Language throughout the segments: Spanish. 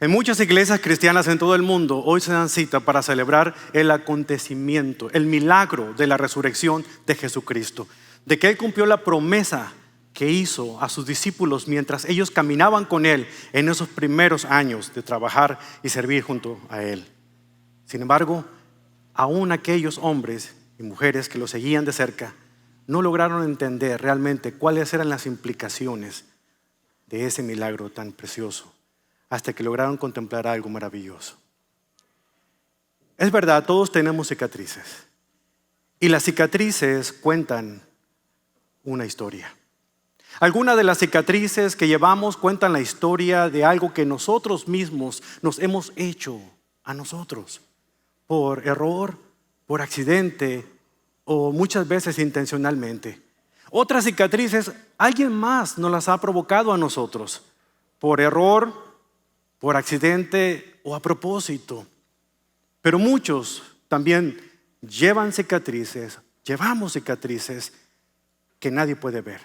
En muchas iglesias cristianas en todo el mundo hoy se dan cita para celebrar el acontecimiento, el milagro de la resurrección de Jesucristo, de que Él cumplió la promesa que hizo a sus discípulos mientras ellos caminaban con Él en esos primeros años de trabajar y servir junto a Él. Sin embargo, aún aquellos hombres y mujeres que lo seguían de cerca no lograron entender realmente cuáles eran las implicaciones de ese milagro tan precioso, hasta que lograron contemplar algo maravilloso. Es verdad, todos tenemos cicatrices, y las cicatrices cuentan una historia. Algunas de las cicatrices que llevamos cuentan la historia de algo que nosotros mismos nos hemos hecho a nosotros, por error, por accidente o muchas veces intencionalmente. Otras cicatrices, alguien más nos las ha provocado a nosotros, por error, por accidente o a propósito. Pero muchos también llevamos cicatrices que nadie puede ver.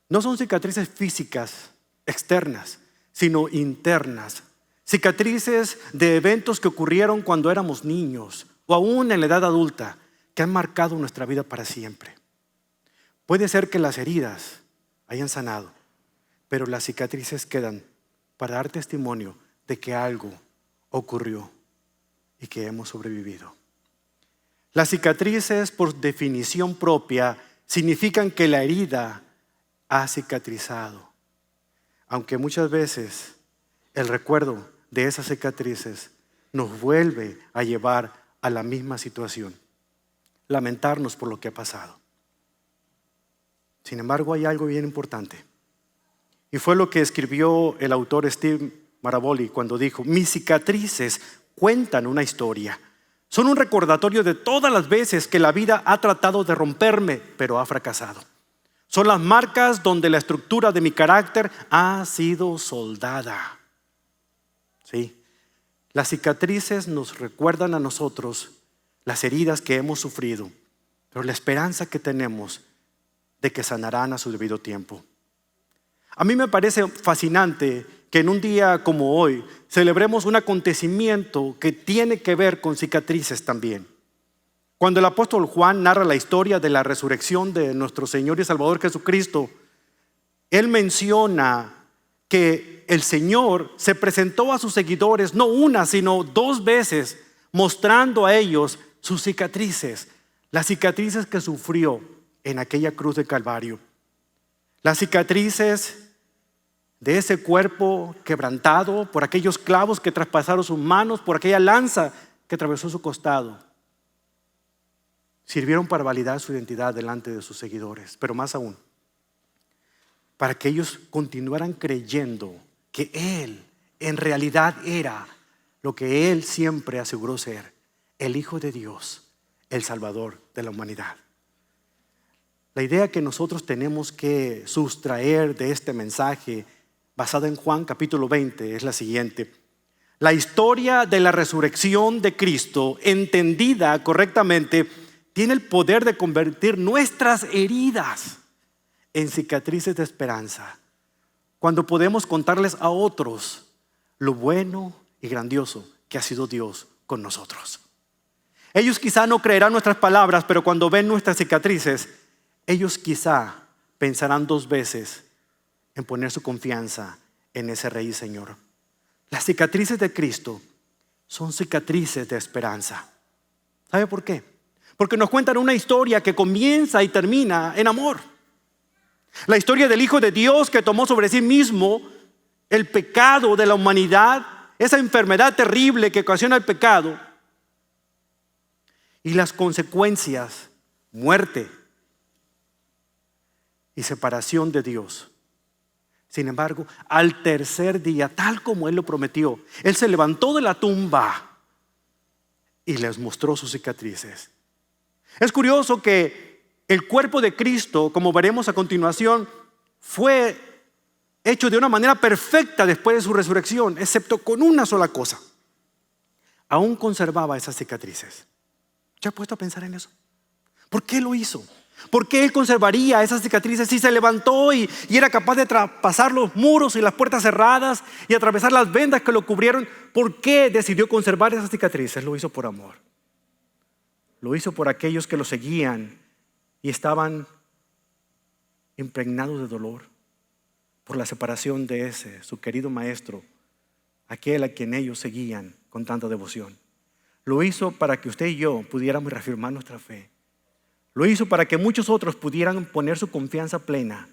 No son cicatrices físicas, externas, sino internas. Cicatrices de eventos que ocurrieron cuando éramos niños o aún en la edad adulta, que han marcado nuestra vida para siempre. Puede ser que las heridas hayan sanado, pero las cicatrices quedan para dar testimonio de que algo ocurrió y que hemos sobrevivido. Las cicatrices, por definición propia, significan que la herida ha cicatrizado, aunque muchas veces el recuerdo de esas cicatrices nos vuelve a llevar a la misma situación, lamentarnos por lo que ha pasado. Sin embargo, hay algo bien importante, y fue lo que escribió el autor Steve Maraboli cuando dijo: mis cicatrices cuentan una historia, son un recordatorio de todas las veces que la vida ha tratado de romperme, pero ha fracasado. Son las marcas donde la estructura de mi carácter ha sido soldada. Sí, las cicatrices nos recuerdan a nosotros las heridas que hemos sufrido, pero la esperanza que tenemos de que sanarán a su debido tiempo. A mí me parece fascinante que en un día como hoy celebremos un acontecimiento que tiene que ver con cicatrices también. Cuando el apóstol Juan narra la historia de la resurrección de nuestro Señor y Salvador Jesucristo, él menciona que el Señor se presentó a sus seguidores no una, sino dos veces, mostrando a ellos sus cicatrices, las cicatrices que sufrió en aquella cruz de Calvario, las cicatrices de ese cuerpo quebrantado por aquellos clavos que traspasaron sus manos, por aquella lanza que atravesó su costado. Sirvieron para validar su identidad delante de sus seguidores, pero más aún, para que ellos continuaran creyendo que Él en realidad era lo que Él siempre aseguró ser, el Hijo de Dios, el Salvador de la humanidad. La idea que nosotros tenemos que sustraer de este mensaje, basada en Juan capítulo 20, es la siguiente: la historia de la resurrección de Cristo, entendida correctamente, tiene el poder de convertir nuestras heridas en cicatrices de esperanza, cuando podemos contarles a otros lo bueno y grandioso que ha sido Dios con nosotros. Ellos quizá no creerán nuestras palabras, pero cuando ven nuestras cicatrices, ellos quizá pensarán dos veces en poner su confianza en ese Rey y Señor. Las cicatrices de Cristo son cicatrices de esperanza. ¿Sabe por qué? Porque nos cuentan una historia que comienza y termina en amor. La historia del Hijo de Dios que tomó sobre sí mismo el pecado de la humanidad, esa enfermedad terrible que ocasiona el pecado y las consecuencias, muerte y separación de Dios. Sin embargo, al tercer día, tal como Él lo prometió, Él se levantó de la tumba y les mostró sus cicatrices. Es curioso que el cuerpo de Cristo, como veremos a continuación, fue hecho de una manera perfecta después de su resurrección, excepto con una sola cosa: aún conservaba esas cicatrices. ¿Ya has puesto a pensar en eso? ¿Por qué lo hizo? ¿Por qué Él conservaría esas cicatrices si se levantó y era capaz de traspasar los muros y las puertas cerradas y atravesar las vendas que lo cubrieron? ¿Por qué decidió conservar esas cicatrices? Lo hizo por amor. Lo hizo por aquellos que lo seguían y estaban impregnados de dolor por la separación de ese, su querido maestro, aquel a quien ellos seguían con tanta devoción. Lo hizo para que usted y yo pudiéramos reafirmar nuestra fe. Lo hizo para que muchos otros pudieran poner su confianza plena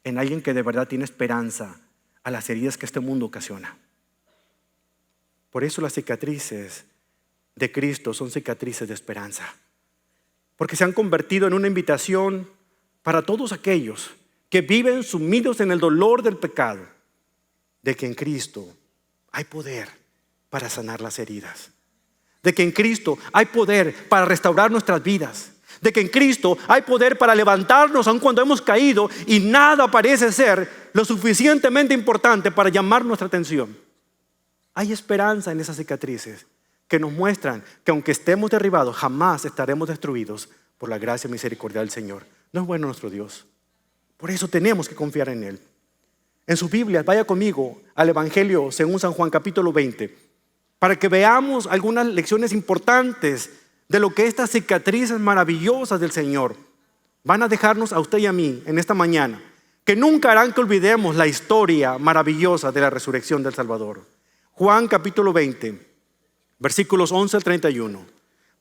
en alguien que de verdad tiene esperanza a las heridas que este mundo ocasiona. Por eso las cicatrices de Cristo son cicatrices de esperanza, porque se han convertido en una invitación para todos aquellos que viven sumidos en el dolor del pecado, de que en Cristo hay poder para sanar las heridas, de que en Cristo hay poder para restaurar nuestras vidas, de que en Cristo hay poder para levantarnos aun cuando hemos caído y nada parece ser lo suficientemente importante para llamar nuestra atención. Hay esperanza en esas cicatrices que nos muestran que aunque estemos derribados, jamás estaremos destruidos por la gracia y misericordia del Señor. ¿No es bueno nuestro Dios? Por eso tenemos que confiar en Él. En sus Biblias, vaya conmigo al Evangelio según San Juan capítulo 20, para que veamos algunas lecciones importantes de lo que estas cicatrices maravillosas del Señor van a dejarnos a usted y a mí en esta mañana, que nunca harán que olvidemos la historia maravillosa de la resurrección del Salvador. Juan capítulo 20, versículos 11 al 31.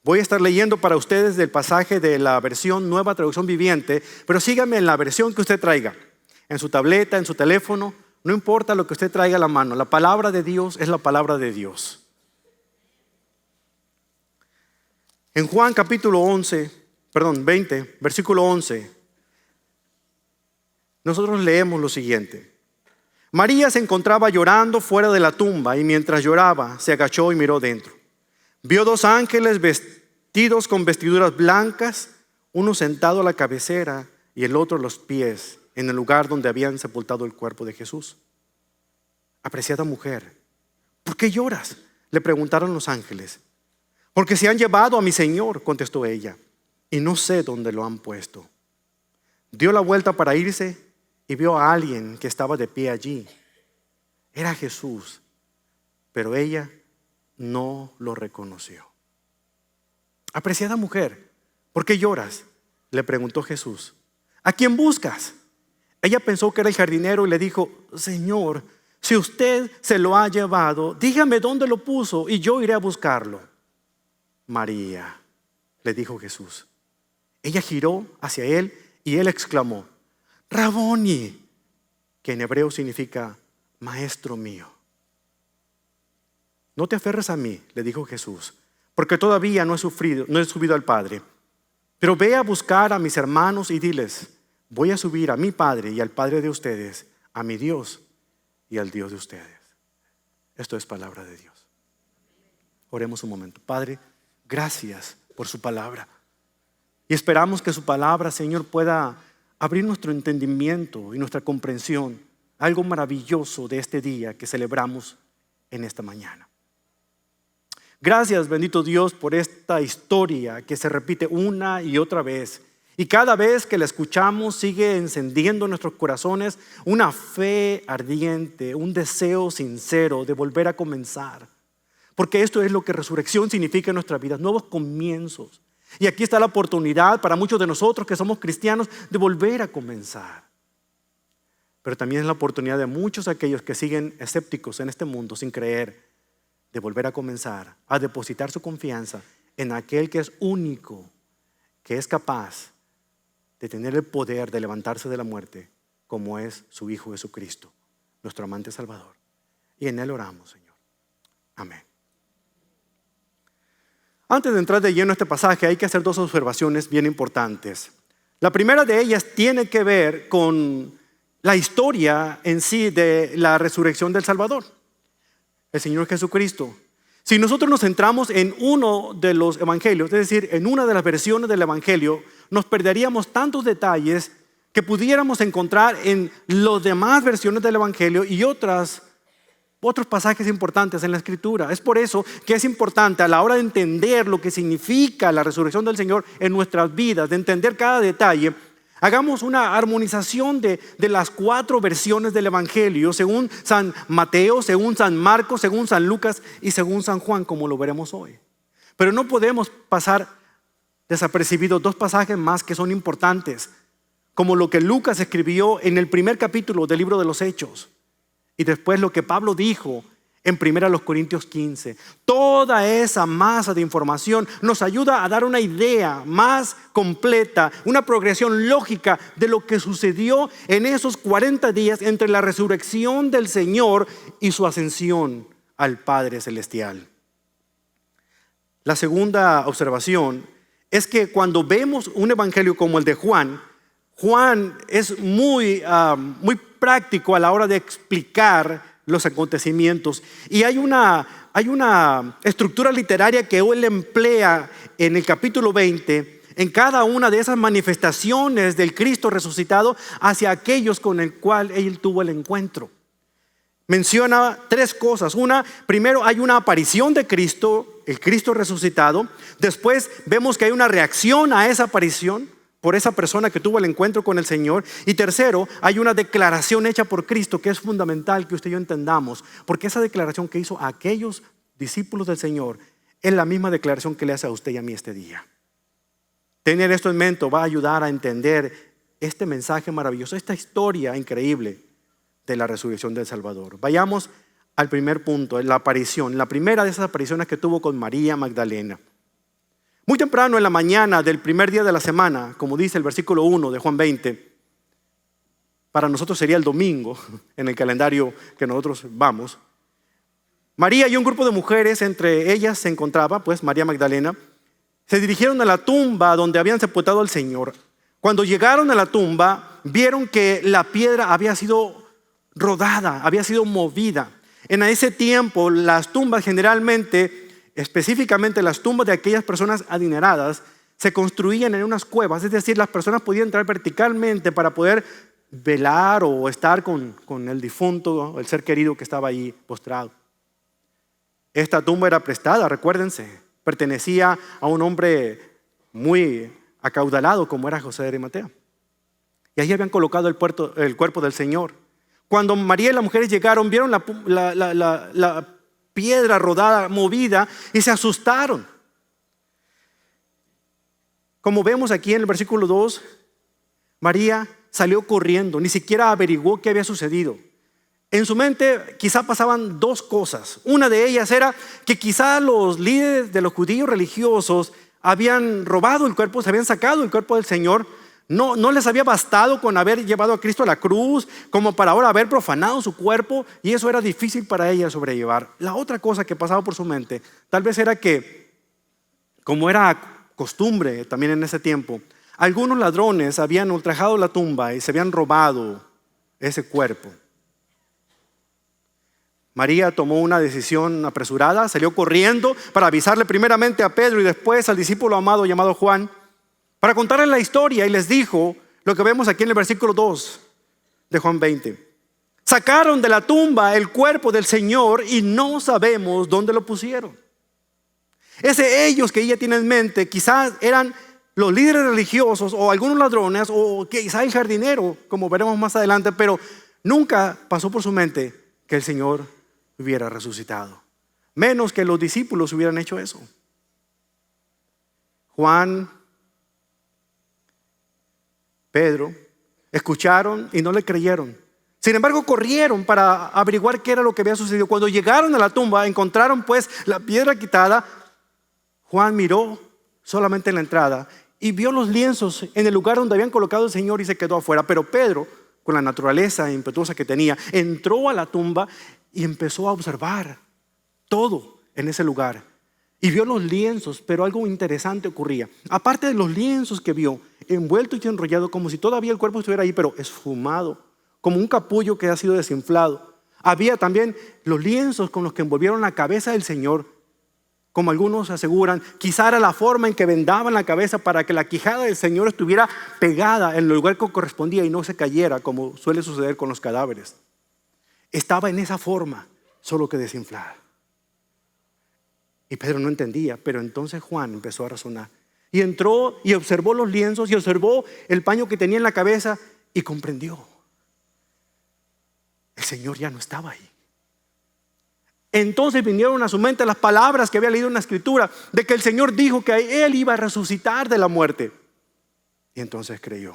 Voy a estar leyendo para ustedes del pasaje de la versión Nueva Traducción Viviente, pero síganme en la versión que usted traiga. En su tableta, en su teléfono, no importa lo que usted traiga a la mano. La palabra de Dios es la palabra de Dios. En Juan capítulo 20, versículo 11, nosotros leemos lo siguiente. María se encontraba llorando fuera de la tumba y mientras lloraba se agachó y miró dentro. Vio 2 ángeles vestidos con vestiduras blancas, uno sentado a la cabecera y el otro a los pies, en el lugar donde habían sepultado el cuerpo de Jesús. Apreciada mujer, ¿por qué lloras?, le preguntaron los ángeles. Porque se han llevado a mi Señor, contestó ella, y no sé dónde lo han puesto. Dio la vuelta para irse y vio a alguien que estaba de pie allí. Era Jesús, pero ella no lo reconoció. Apreciada mujer, ¿por qué lloras?, le preguntó Jesús. ¿A quién buscas? Ella pensó que era el jardinero y le dijo, Señor, si usted se lo ha llevado, dígame dónde lo puso y yo iré a buscarlo. María, le dijo Jesús. Ella giró hacia él y él exclamó, Raboni, que en hebreo significa maestro mío. No te aferres a mí, le dijo Jesús, porque todavía no he subido al Padre. Pero ve a buscar a mis hermanos y diles, voy a subir a mi Padre y al Padre de ustedes, a mi Dios y al Dios de ustedes. Esto es palabra de Dios. Oremos un momento. Padre, gracias por su palabra. Y esperamos que su palabra, Señor, pueda abrir nuestro entendimiento y nuestra comprensión. Algo maravilloso de este día que celebramos en esta mañana. Gracias, bendito Dios, por esta historia que se repite una y otra vez. Y cada vez que la escuchamos sigue encendiendo en nuestros corazones una fe ardiente, un deseo sincero de volver a comenzar. Porque esto es lo que resurrección significa en nuestras vidas, nuevos comienzos. Y aquí está la oportunidad para muchos de nosotros que somos cristianos de volver a comenzar. Pero también es la oportunidad de muchos aquellos que siguen escépticos en este mundo sin creer, de volver a comenzar, a depositar su confianza en aquel que es único, que es capaz de tener el poder de levantarse de la muerte, como es su Hijo Jesucristo, nuestro amante Salvador. Y en Él oramos, Señor. Amén. Antes de entrar de lleno a este pasaje, hay que hacer 2 observaciones bien importantes. La primera de ellas tiene que ver con la historia en sí de la resurrección del Salvador, el Señor Jesucristo. Si nosotros nos centramos en uno de los evangelios, es decir, en una de las versiones del evangelio, nos perderíamos tantos detalles que pudiéramos encontrar en las demás versiones del evangelio y otras otros pasajes importantes en la Escritura. Es por eso que es importante a la hora de entender lo que significa la resurrección del Señor en nuestras vidas, de entender cada detalle, hagamos una armonización de las 4 versiones del Evangelio, según San Mateo, según San Marcos, según San Lucas y según San Juan, como lo veremos hoy. Pero no podemos pasar desapercibidos 2 pasajes más que son importantes, como lo que Lucas escribió en el primer capítulo del libro de los Hechos, y después lo que Pablo dijo en 1 Corintios 15. Toda esa masa de información nos ayuda a dar una idea más completa, una progresión lógica de lo que sucedió en esos 40 días entre la resurrección del Señor y su ascensión al Padre Celestial. La segunda observación es que cuando vemos un evangelio como el de Juan es muy práctico a la hora de explicar los acontecimientos. Y hay una estructura literaria que él emplea en el capítulo 20, en cada una de esas manifestaciones del Cristo resucitado hacia aquellos con el cual él tuvo el encuentro. Menciona 3 cosas. Primero hay una aparición de Cristo, el Cristo resucitado. Después vemos que hay una reacción a esa aparición por esa persona que tuvo el encuentro con el Señor. Y tercero, hay una declaración hecha por Cristo que es fundamental que usted y yo entendamos, porque esa declaración que hizo a aquellos discípulos del Señor es la misma declaración que le hace a usted y a mí este día. Tener esto en mente va a ayudar a entender este mensaje maravilloso, esta historia increíble de la resurrección del Salvador. Vayamos al primer punto, la aparición, la primera de esas apariciones que tuvo con María Magdalena. Muy temprano en la mañana del primer día de la semana, como dice el versículo 1 de Juan 20, para nosotros sería el domingo en el calendario que nosotros vamos. María y un grupo de mujeres, entre ellas se encontraba pues María Magdalena, se dirigieron a la tumba donde habían sepultado al Señor. Cuando llegaron a la tumba, vieron que la piedra había sido rodada, había sido movida. En ese tiempo las tumbas generalmente, específicamente las tumbas de aquellas personas adineradas, se construían en unas cuevas, es decir, las personas podían entrar verticalmente para poder velar o estar con el difunto, el ser querido que estaba ahí postrado. Esta tumba era prestada, recuérdense, pertenecía a un hombre muy acaudalado como era José de Arimatea. Y ahí habían colocado el cuerpo del Señor. Cuando María y las mujeres llegaron, vieron la piedra rodada, movida, y se asustaron. Como vemos aquí en el versículo 2, María salió corriendo, ni siquiera averiguó qué había sucedido. En su mente quizá pasaban 2 cosas. Una de ellas era que quizá los líderes de los judíos religiosos habían robado el cuerpo, se habían sacado el cuerpo del Señor. No les había bastado con haber llevado a Cristo a la cruz como para ahora haber profanado su cuerpo, y eso era difícil para ella sobrellevar. La otra cosa que pasaba por su mente tal vez era que, como era costumbre también en ese tiempo, algunos ladrones habían ultrajado la tumba y se habían robado ese cuerpo. María tomó una decisión apresurada, salió corriendo para avisarle primeramente a Pedro y después al discípulo amado llamado Juan, para contarles la historia, y les dijo lo que vemos aquí en el versículo 2 de Juan 20. Sacaron de la tumba el cuerpo del Señor y no sabemos dónde lo pusieron. Ese ellos que ella tiene en mente quizás eran los líderes religiosos o algunos ladrones o quizás el jardinero, como veremos más adelante, pero nunca pasó por su mente que el Señor hubiera resucitado. Menos que los discípulos hubieran hecho eso. Juan, Pedro, escucharon y no le creyeron. Sin embargo, corrieron para averiguar qué era lo que había sucedido. Cuando llegaron a la tumba, encontraron pues la piedra quitada. Juan miró solamente en la entrada y vio los lienzos en el lugar donde habían colocado al Señor y se quedó afuera. Pero Pedro, con la naturaleza impetuosa que tenía, entró a la tumba y empezó a observar todo en ese lugar. Y vio los lienzos, pero algo interesante ocurría. Aparte de los lienzos que vio, envuelto y enrollado como si todavía el cuerpo estuviera ahí, pero esfumado, como un capullo que ha sido desinflado. Había también los lienzos con los que envolvieron la cabeza del Señor. Como algunos aseguran, quizá era la forma en que vendaban la cabeza para que la quijada del Señor estuviera pegada en el lugar que correspondía y no se cayera, como suele suceder con los cadáveres. Estaba en esa forma. solo que desinflada. Y Pedro no entendía, pero entonces Juan empezó a razonar. Y entró y observó los lienzos y observó el paño que tenía en la cabeza y comprendió. El Señor ya no estaba ahí. Entonces vinieron a su mente las palabras que había leído en la Escritura de que el Señor dijo que Él iba a resucitar de la muerte. Y entonces creyó.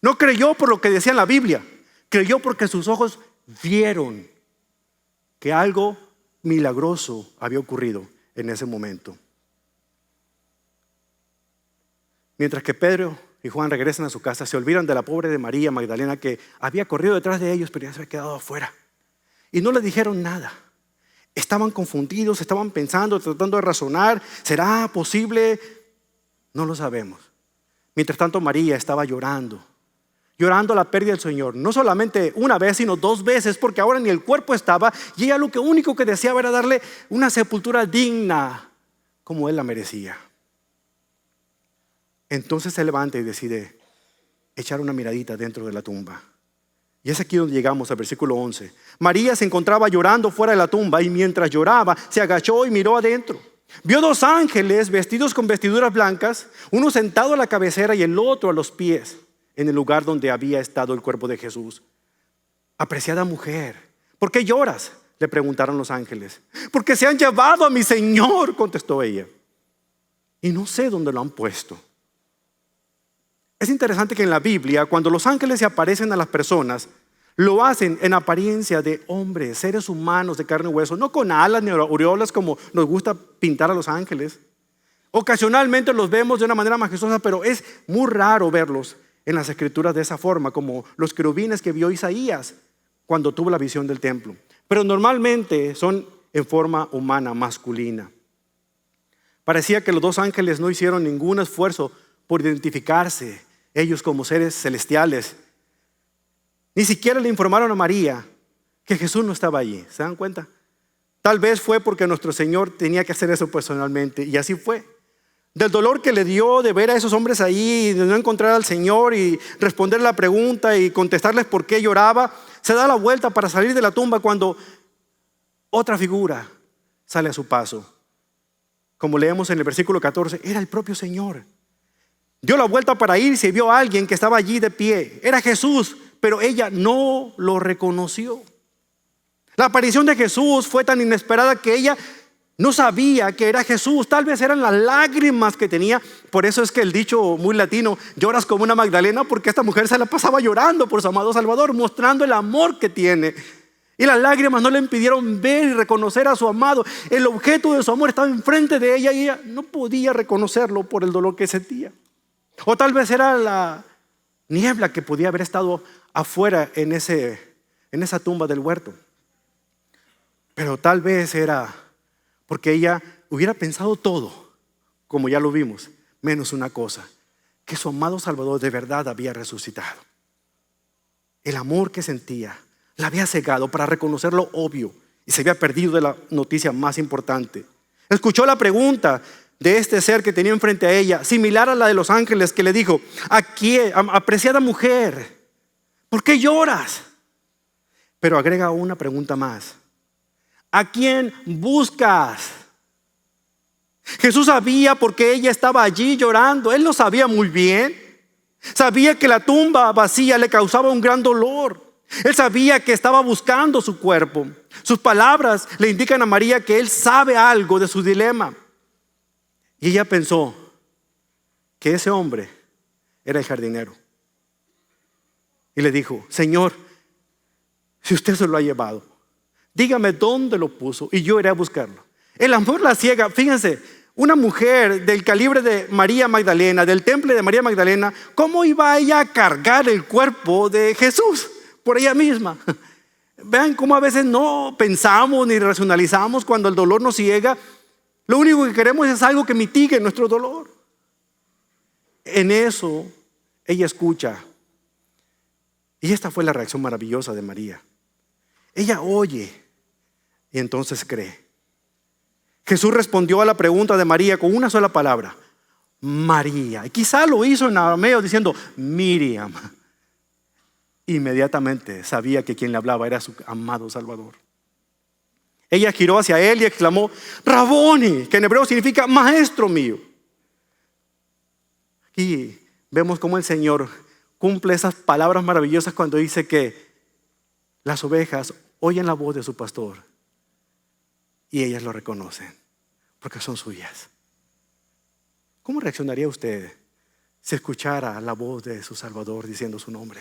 No creyó por lo que decía en la Biblia, creyó porque sus ojos vieron que algo milagroso había ocurrido en ese momento. Mientras que Pedro y Juan regresan a su casa, se olvidan de la pobre de María Magdalena, que había corrido detrás de ellos, pero ya se había quedado afuera. Y no le dijeron nada. Estaban confundidos, estaban pensando, tratando de razonar. ¿Será posible? No lo sabemos. Mientras tanto, María estaba llorando la pérdida del Señor. No solamente una vez, sino 2 veces, porque ahora ni el cuerpo estaba. Y ella lo único que deseaba era darle una sepultura digna, como Él la merecía. Entonces se levanta y decide echar una miradita dentro de la tumba. Y es aquí donde llegamos al versículo 11. María se encontraba llorando fuera de la tumba, y mientras lloraba se agachó y miró adentro. Vio 2 ángeles vestidos con vestiduras blancas, uno sentado a la cabecera y el otro a los pies, en el lugar donde había estado el cuerpo de Jesús. Apreciada mujer, ¿por qué lloras?, le preguntaron los ángeles. Porque se han llevado a mi Señor, contestó ella, y no sé dónde lo han puesto. Es interesante que en la Biblia, cuando los ángeles se aparecen a las personas, lo hacen en apariencia de hombres, seres humanos de carne y hueso, no con alas ni aureolas como nos gusta pintar a los ángeles. Ocasionalmente los vemos de una manera majestuosa, pero es muy raro verlos en las escrituras de esa forma, como los querubines que vio Isaías cuando tuvo la visión del templo. Pero normalmente son en forma humana, masculina. Parecía que los 2 ángeles no hicieron ningún esfuerzo por identificarse ellos como seres celestiales. Ni siquiera le informaron a María que Jesús no estaba allí. ¿Se dan cuenta? Tal vez fue porque nuestro Señor tenía que hacer eso personalmente, y así fue. Del dolor que le dio de ver a esos hombres ahí, de no encontrar al Señor y responder la pregunta y contestarles por qué lloraba, se da la vuelta para salir de la tumba cuando otra figura sale a su paso. Como leemos en el versículo 14, era el propio Señor. Dio la vuelta para irse y vio a alguien que estaba allí de pie. Era Jesús, pero ella no lo reconoció. La aparición de Jesús fue tan inesperada que ella no sabía que era Jesús. Tal vez eran las lágrimas que tenía. Por eso es que el dicho muy latino, lloras como una Magdalena, porque esta mujer se la pasaba llorando por su amado Salvador, mostrando el amor que tiene. Y las lágrimas no le impidieron ver y reconocer a su amado. El objeto de su amor estaba enfrente de ella y ella no podía reconocerlo por el dolor que sentía. O tal vez era la niebla que podía haber estado afuera en esa tumba del huerto. Pero tal vez era porque ella hubiera pensado todo, como ya lo vimos, menos una cosa: que su amado Salvador de verdad había resucitado. El amor que sentía la había cegado para reconocer lo obvio y se había perdido de la noticia más importante. Escuchó la pregunta de este ser que tenía enfrente a ella, similar a la de los ángeles, que le dijo: aquí, apreciada mujer, ¿por qué lloras? Pero agrega una pregunta más: ¿a quién buscas? Jesús sabía por qué ella estaba allí llorando. Él lo sabía muy bien. Sabía que la tumba vacía le causaba un gran dolor. Él sabía que estaba buscando su cuerpo. Sus palabras le indican a María que él sabe algo de su dilema. Y ella pensó que ese hombre era el jardinero. Y le dijo: Señor, si usted se lo ha llevado, dígame dónde lo puso y yo iré a buscarlo. El amor la ciega. Fíjense, una mujer del calibre de María Magdalena, del temple de María Magdalena, ¿cómo iba ella a cargar el cuerpo de Jesús por ella misma? Vean cómo a veces no pensamos ni racionalizamos cuando el dolor nos ciega. Lo único que queremos es algo que mitigue nuestro dolor. En eso ella escucha. Y esta fue la reacción maravillosa de María. Ella oye y entonces cree. Jesús respondió a la pregunta de María con una sola palabra: María. Y quizá lo hizo en arameo diciendo Miriam. Inmediatamente sabía que quien le hablaba era su amado Salvador. Ella giró hacia él y exclamó: Raboni, que en hebreo significa maestro mío. Aquí vemos cómo el Señor cumple esas palabras maravillosas cuando dice que las ovejas oyen la voz de su pastor y ellas lo reconocen porque son suyas. ¿Cómo reaccionaría usted si escuchara la voz de su Salvador diciendo su nombre?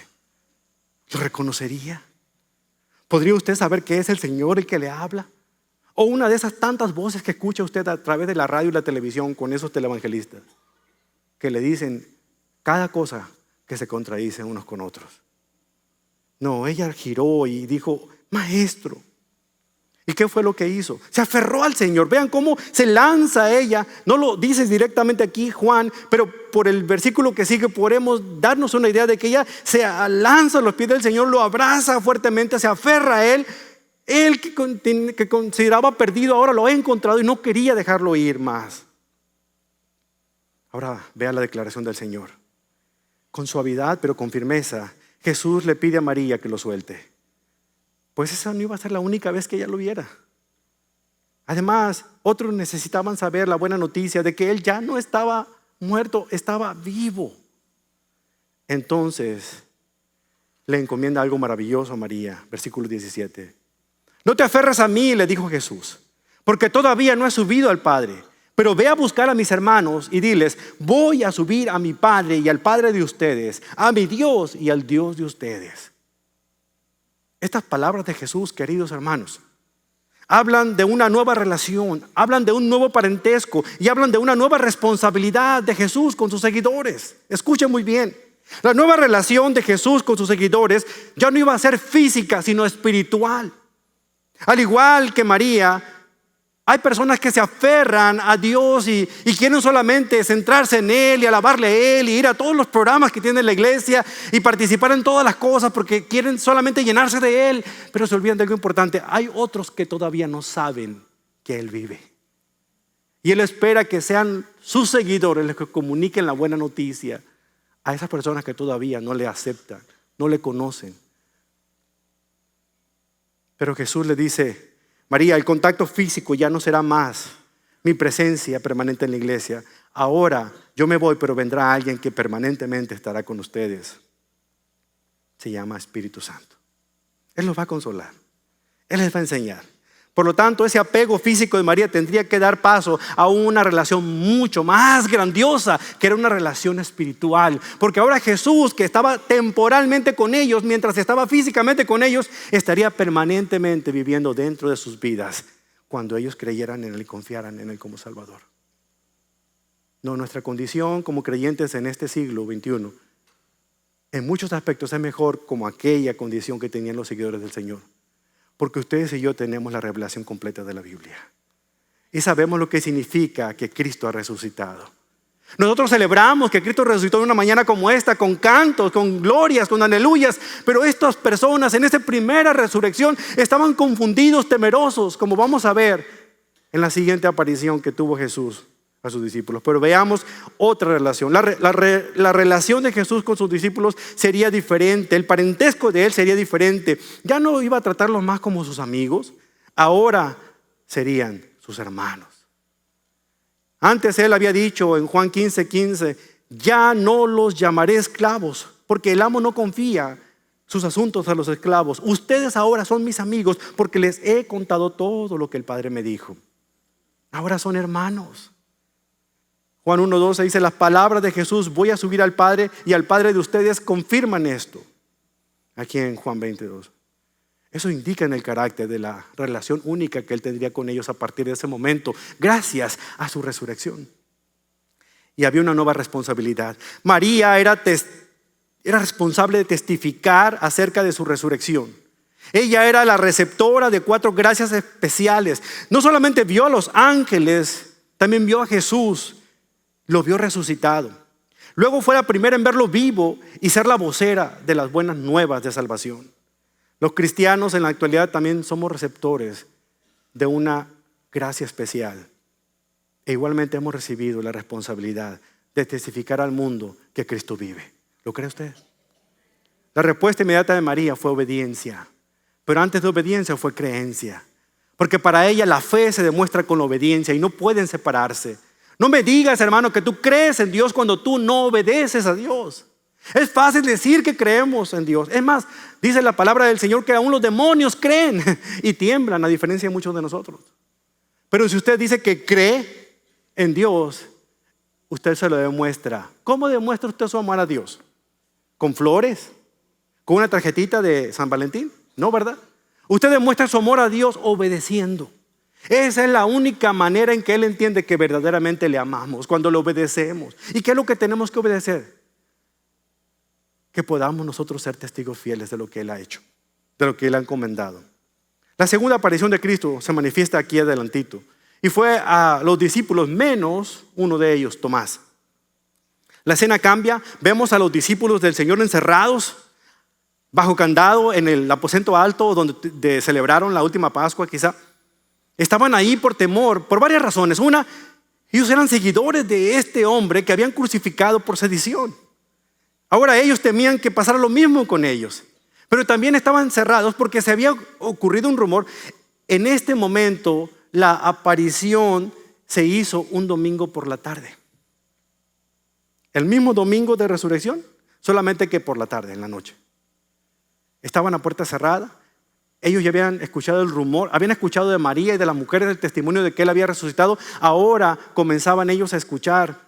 ¿Lo reconocería? ¿Podría usted saber que es el Señor el que le habla? O una de esas tantas voces que escucha usted a través de la radio y la televisión con esos televangelistas que le dicen cada cosa que se contradicen unos con otros. No, ella giró y dijo: maestro. ¿Y qué fue lo que hizo? Se aferró al Señor. Vean cómo se lanza ella. No lo dice directamente aquí Juan, pero por el versículo que sigue podemos darnos una idea de que ella se lanza a los pies del Señor, lo abraza fuertemente, se aferra a Él. Él que consideraba perdido ahora lo ha encontrado y no quería dejarlo ir más. Ahora vea la declaración del Señor. Con suavidad pero con firmeza, Jesús le pide a María que lo suelte. Pues esa no iba a ser la única vez que ella lo viera. Además, otros necesitaban saber la buena noticia de que él ya no estaba muerto, estaba vivo. Entonces, le encomienda algo maravilloso a María, versículo 17. No te aferres a mí, le dijo Jesús, porque todavía no he subido al Padre. Pero ve a buscar a mis hermanos y diles: voy a subir a mi Padre y al Padre de ustedes, a mi Dios y al Dios de ustedes. Estas palabras de Jesús, queridos hermanos, hablan de una nueva relación, hablan de un nuevo parentesco y hablan de una nueva responsabilidad de Jesús con sus seguidores. Escuchen muy bien. La nueva relación de Jesús con sus seguidores ya no iba a ser física, sino espiritual. Al igual que María, hay personas que se aferran a Dios y quieren solamente centrarse en Él y alabarle a Él y ir a todos los programas que tiene la iglesia y participar en todas las cosas porque quieren solamente llenarse de Él, pero se olvidan de algo importante. Hay otros que todavía no saben que Él vive. Y Él espera que sean sus seguidores los que comuniquen la buena noticia a esas personas que todavía no le aceptan, no le conocen. Pero Jesús le dice: María, el contacto físico ya no será más mi presencia permanente en la iglesia. Ahora yo me voy, pero vendrá alguien que permanentemente estará con ustedes. Se llama Espíritu Santo. Él los va a consolar. Él les va a enseñar. Por lo tanto, ese apego físico de María tendría que dar paso a una relación mucho más grandiosa, que era una relación espiritual. Porque ahora Jesús, que estaba temporalmente con ellos, mientras estaba físicamente con ellos, estaría permanentemente viviendo dentro de sus vidas cuando ellos creyeran en Él y confiaran en Él como Salvador. No, nuestra condición como creyentes en este siglo XXI, en muchos aspectos es mejor como aquella condición que tenían los seguidores del Señor. Porque ustedes y yo tenemos la revelación completa de la Biblia. Y sabemos lo que significa que Cristo ha resucitado. Nosotros celebramos que Cristo resucitó en una mañana como esta, con cantos, con glorias, con aleluyas. Pero estas personas en esa primera resurrección estaban confundidos, temerosos, como vamos a ver en la siguiente aparición que tuvo Jesús a sus discípulos. Pero veamos otra relación. La relación de Jesús con sus discípulos sería diferente. El parentesco de Él sería diferente. Ya no iba a tratarlos más como sus amigos. Ahora serían sus hermanos. Antes Él había dicho en Juan 15:15, ya no los llamaré esclavos, porque el amo no confía sus asuntos a los esclavos. Ustedes ahora son mis amigos porque les he contado todo lo que el Padre me dijo. Ahora son hermanos. Juan 1:12 dice: las palabras de Jesús, voy a subir al Padre y al Padre de ustedes, confirman esto. Aquí en Juan 22. Eso indica en el carácter de la relación única que Él tendría con ellos a partir de ese momento, gracias a su resurrección. Y había una nueva responsabilidad. María era responsable de testificar acerca de su resurrección. Ella era la receptora de 4 gracias especiales. No solamente vio a los ángeles, también vio a Jesús. Lo vio resucitado. Luego fue la primera en verlo vivo y ser la vocera de las buenas nuevas de salvación. Los cristianos en la actualidad también somos receptores de una gracia especial. E igualmente hemos recibido la responsabilidad de testificar al mundo que Cristo vive. ¿Lo cree usted? La respuesta inmediata de María fue obediencia. Pero antes de obediencia fue creencia. Porque para ella la fe se demuestra con la obediencia y no pueden separarse. No me digas, hermano, que tú crees en Dios cuando tú no obedeces a Dios. Es fácil decir que creemos en Dios. Es más, dice la palabra del Señor que aún los demonios creen y tiemblan, a diferencia de muchos de nosotros. Pero si usted dice que cree en Dios, usted se lo demuestra. ¿Cómo demuestra usted su amor a Dios? ¿Con flores? ¿Con una tarjetita de San Valentín? No, ¿verdad? Usted demuestra su amor a Dios obedeciendo. Esa es la única manera en que Él entiende que verdaderamente le amamos, cuando le obedecemos. ¿Y qué es lo que tenemos que obedecer? Que podamos nosotros ser testigos fieles de lo que Él ha hecho, de lo que Él ha encomendado. La segunda aparición de Cristo se manifiesta aquí adelantito. Y fue a los discípulos menos uno de ellos, Tomás. La escena cambia, vemos a los discípulos del Señor encerrados bajo candado en el aposento alto donde celebraron la última Pascua quizá. Estaban ahí por temor, por varias razones. Una, ellos eran seguidores de este hombre que habían crucificado por sedición. Ahora ellos temían que pasara lo mismo con ellos. Pero también estaban encerrados porque se había ocurrido un rumor. En este momento la aparición se hizo un domingo por la tarde. El mismo domingo de resurrección, solamente que por la tarde, en la noche. Estaban a puerta cerrada. Ellos ya habían escuchado el rumor, habían escuchado de María y de las mujeres el testimonio de que Él había resucitado. Ahora comenzaban ellos a escuchar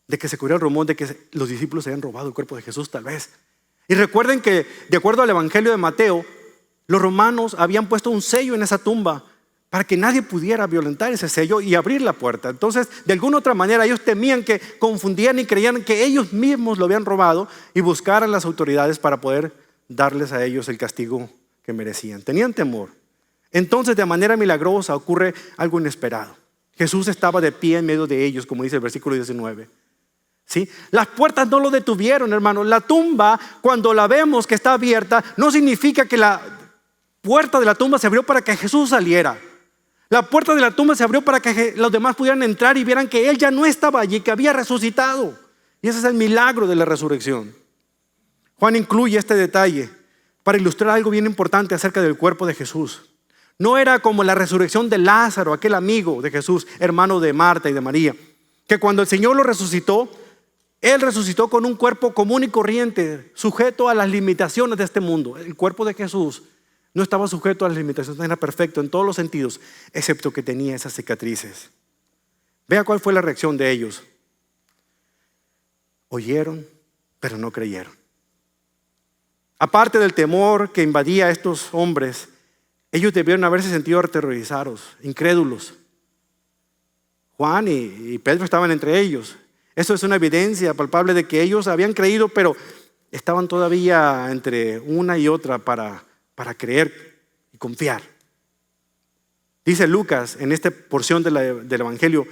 de que se corría el rumor de que los discípulos se habían robado el cuerpo de Jesús tal vez. Y recuerden que de acuerdo al Evangelio de Mateo, los romanos habían puesto un sello en esa tumba para que nadie pudiera violentar ese sello y abrir la puerta. Entonces, de alguna otra manera, ellos temían que confundieran y creían que ellos mismos lo habían robado y buscaran las autoridades para poder darles a ellos el castigo que merecían. Tenían temor. Entonces, de manera milagrosa ocurre algo inesperado. Jesús estaba de pie en medio de ellos, como dice el versículo 19. ¿Sí? Las puertas no lo detuvieron, hermano. La tumba, cuando la vemos que está abierta, no significa que la puerta de la tumba se abrió para que Jesús saliera. La puerta de la tumba se abrió para que los demás pudieran entrar y vieran que Él ya no estaba allí, que había resucitado. Y ese es el milagro de la resurrección. Juan incluye este detalle para ilustrar algo bien importante acerca del cuerpo de Jesús. No era como la resurrección de Lázaro, aquel amigo de Jesús, hermano de Marta y de María, que cuando el Señor lo resucitó, Él resucitó con un cuerpo común y corriente, sujeto a las limitaciones de este mundo. El cuerpo de Jesús no estaba sujeto a las limitaciones, era perfecto en todos los sentidos, excepto que tenía esas cicatrices. Vea cuál fue la reacción de ellos. Oyeron, pero no creyeron. Aparte del temor que invadía a estos hombres, ellos debieron haberse sentido aterrorizados, incrédulos. Juan y Pedro estaban entre ellos. Eso es una evidencia palpable de que ellos habían creído, pero estaban todavía entre una y otra para creer y confiar. Dice Lucas en esta porción del Evangelio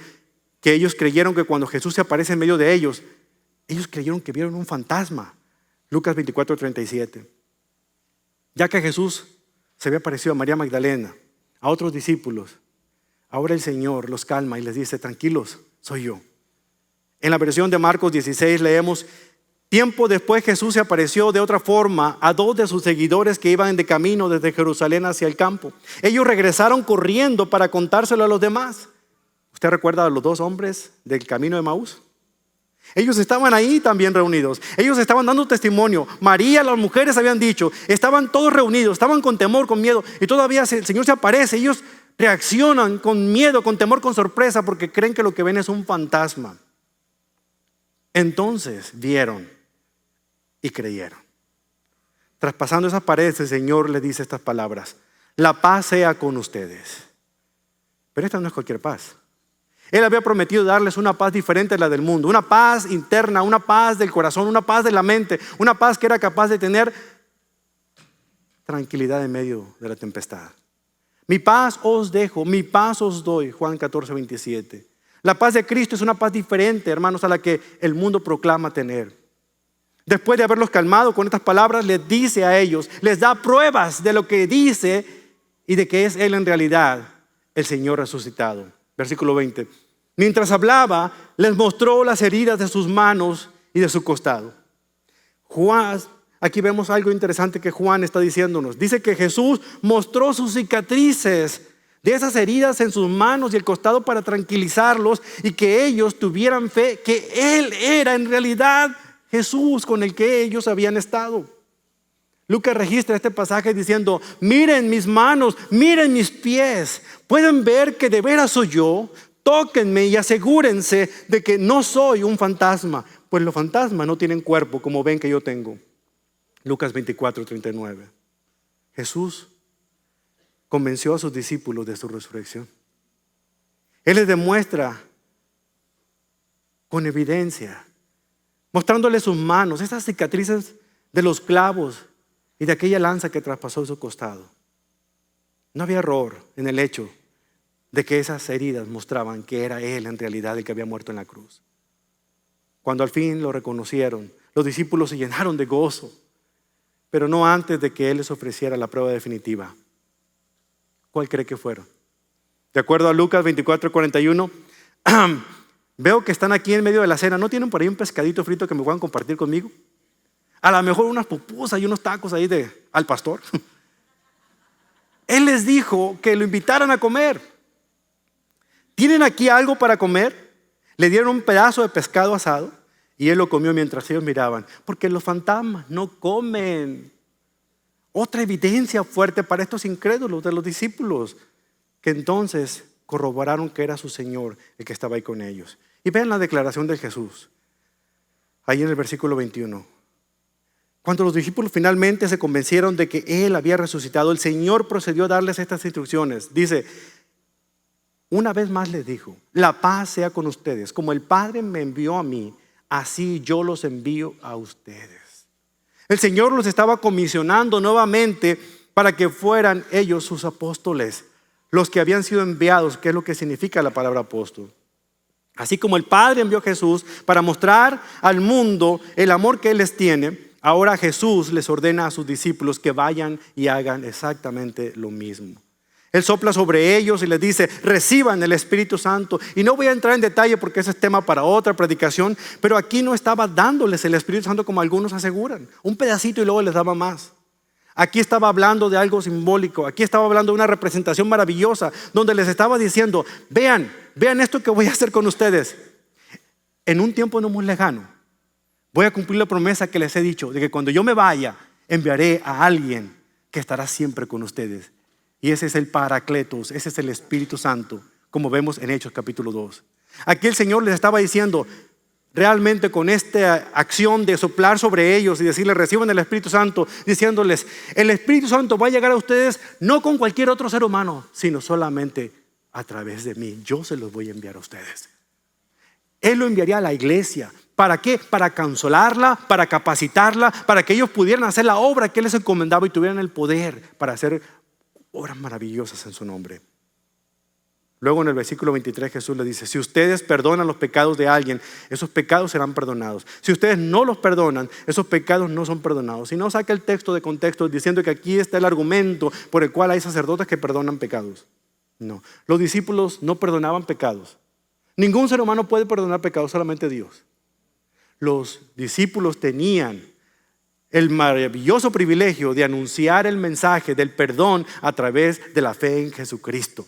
que ellos creyeron que cuando Jesús se aparece en medio de ellos creyeron que vieron un fantasma. Lucas 24:37. Ya que Jesús se había aparecido a María Magdalena, a otros discípulos, ahora el Señor los calma y les dice: tranquilos, soy yo. En la versión de Marcos 16 leemos: tiempo después Jesús se apareció de otra forma a dos de sus seguidores que iban de camino desde Jerusalén hacia el campo. Ellos regresaron corriendo para contárselo a los demás. ¿Usted recuerda a los dos hombres del camino de Emaús? Ellos estaban ahí también reunidos. Ellos estaban dando testimonio. María, las mujeres habían dicho. Estaban todos reunidos. Estaban con temor, con miedo. Y todavía el Señor se aparece. Ellos reaccionan con miedo, con temor, con sorpresa, porque creen que lo que ven es un fantasma. Entonces vieron y creyeron. Traspasando esas paredes, el Señor les dice estas palabras: la paz sea con ustedes. Pero esta no es cualquier paz. Él había prometido darles una paz diferente a la del mundo, una paz interna, una paz del corazón, una paz de la mente, una paz que era capaz de tener tranquilidad en medio de la tempestad. Mi paz os dejo, mi paz os doy, Juan 14:27. La paz de Cristo es una paz diferente, hermanos, a la que el mundo proclama tener. Después de haberlos calmado con estas palabras, les dice a ellos, les da pruebas de lo que dice y de que es Él en realidad el Señor resucitado. Versículo 20. Mientras hablaba, les mostró las heridas de sus manos y de su costado. aquí vemos algo interesante que Juan está diciéndonos. Dice que Jesús mostró sus cicatrices de esas heridas en sus manos y el costado para tranquilizarlos y que ellos tuvieran fe que Él era en realidad Jesús con el que ellos habían estado. Lucas registra este pasaje diciendo: miren mis manos, miren mis pies, pueden ver que de veras soy yo, tóquenme y asegúrense de que no soy un fantasma, pues los fantasmas no tienen cuerpo como ven que yo tengo. Lucas 24:39. Jesús convenció a sus discípulos de su resurrección. Él les demuestra con evidencia, mostrándoles sus manos, esas cicatrices de los clavos y de aquella lanza que traspasó su costado. No había error en el hecho de que esas heridas mostraban que era Él en realidad el que había muerto en la cruz. Cuando al fin lo reconocieron, los discípulos se llenaron de gozo, pero no antes de que Él les ofreciera la prueba definitiva. ¿Cuál cree que fueron? De acuerdo a Lucas 24:41, veo que están aquí en medio de la cena. ¿No tienen por ahí un pescadito frito que me puedan compartir conmigo? A lo mejor unas pupusas y unos tacos ahí al pastor. Él les dijo que lo invitaran a comer. ¿Tienen aquí algo para comer? Le dieron un pedazo de pescado asado y Él lo comió mientras ellos miraban. Porque los fantasmas no comen. Otra evidencia fuerte para estos incrédulos de los discípulos, que entonces corroboraron que era su Señor el que estaba ahí con ellos. Y vean la declaración de Jesús, ahí en el versículo 21. Cuando los discípulos finalmente se convencieron de que Él había resucitado, el Señor procedió a darles estas instrucciones. Dice, una vez más les dijo: la paz sea con ustedes. Como el Padre me envió a mí, así yo los envío a ustedes. El Señor los estaba comisionando nuevamente para que fueran ellos sus apóstoles, los que habían sido enviados, que es lo que significa la palabra apóstol. Así como el Padre envió a Jesús para mostrar al mundo el amor que Él les tiene, ahora Jesús les ordena a sus discípulos que vayan y hagan exactamente lo mismo. Él sopla sobre ellos y les dice: reciban el Espíritu Santo. Y no voy a entrar en detalle porque ese es tema para otra predicación, pero aquí no estaba dándoles el Espíritu Santo como algunos aseguran, un pedacito y luego les daba más. Aquí estaba hablando de algo simbólico, aquí estaba hablando de una representación maravillosa, donde les estaba diciendo: vean esto que voy a hacer con ustedes. En un tiempo no muy lejano, voy a cumplir la promesa que les he dicho, de que cuando yo me vaya, enviaré a alguien que estará siempre con ustedes. Y ese es el Paracletos, ese es el Espíritu Santo, como vemos en Hechos capítulo 2. Aquí el Señor les estaba diciendo, realmente con esta acción de soplar sobre ellos y decirles: reciban el Espíritu Santo, diciéndoles: el Espíritu Santo va a llegar a ustedes no con cualquier otro ser humano, sino solamente a través de mí. Yo se los voy a enviar a ustedes. Él lo enviaría a la iglesia. ¿Para qué? Para consolarla, para capacitarla, para que ellos pudieran hacer la obra que Él les encomendaba y tuvieran el poder para hacer obras maravillosas en su nombre. Luego en el versículo 23 Jesús le dice: si ustedes perdonan los pecados de alguien, esos pecados serán perdonados. Si ustedes no los perdonan, esos pecados no son perdonados. Si no, saca el texto de contexto diciendo que aquí está el argumento por el cual hay sacerdotes que perdonan pecados. No, los discípulos no perdonaban pecados. Ningún ser humano puede perdonar pecados, solamente Dios. Los discípulos tenían el maravilloso privilegio de anunciar el mensaje del perdón a través de la fe en Jesucristo.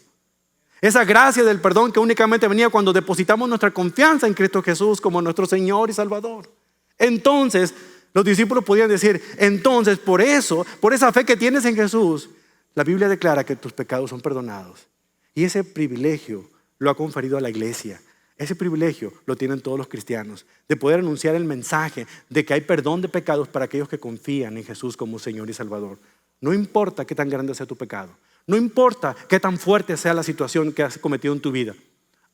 Esa gracia del perdón que únicamente venía cuando depositamos nuestra confianza en Cristo Jesús como nuestro Señor y Salvador. Entonces, los discípulos podían decir: entonces, por esa fe que tienes en Jesús, la Biblia declara que tus pecados son perdonados. Y ese privilegio lo ha conferido a la iglesia. Ese privilegio lo tienen todos los cristianos, de poder anunciar el mensaje de que hay perdón de pecados para aquellos que confían en Jesús como Señor y Salvador. No importa qué tan grande sea tu pecado, no importa qué tan fuerte sea la situación que has cometido en tu vida,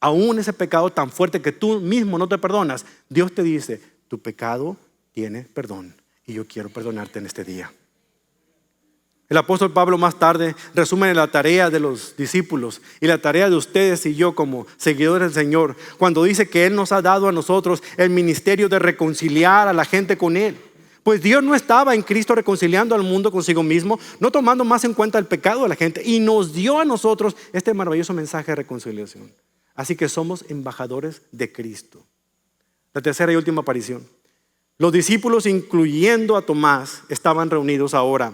aún ese pecado tan fuerte que tú mismo no te perdonas, Dios te dice: tu pecado tiene perdón y yo quiero perdonarte en este día. El apóstol Pablo más tarde resume la tarea de los discípulos y la tarea de ustedes y yo como seguidores del Señor, cuando dice que Él nos ha dado a nosotros el ministerio de reconciliar a la gente con Él. Pues Dios no estaba en Cristo reconciliando al mundo consigo mismo, no tomando más en cuenta el pecado de la gente, y nos dio a nosotros este maravilloso mensaje de reconciliación. Así que somos embajadores de Cristo. La tercera y última aparición. Los discípulos, incluyendo a Tomás, estaban reunidos ahora.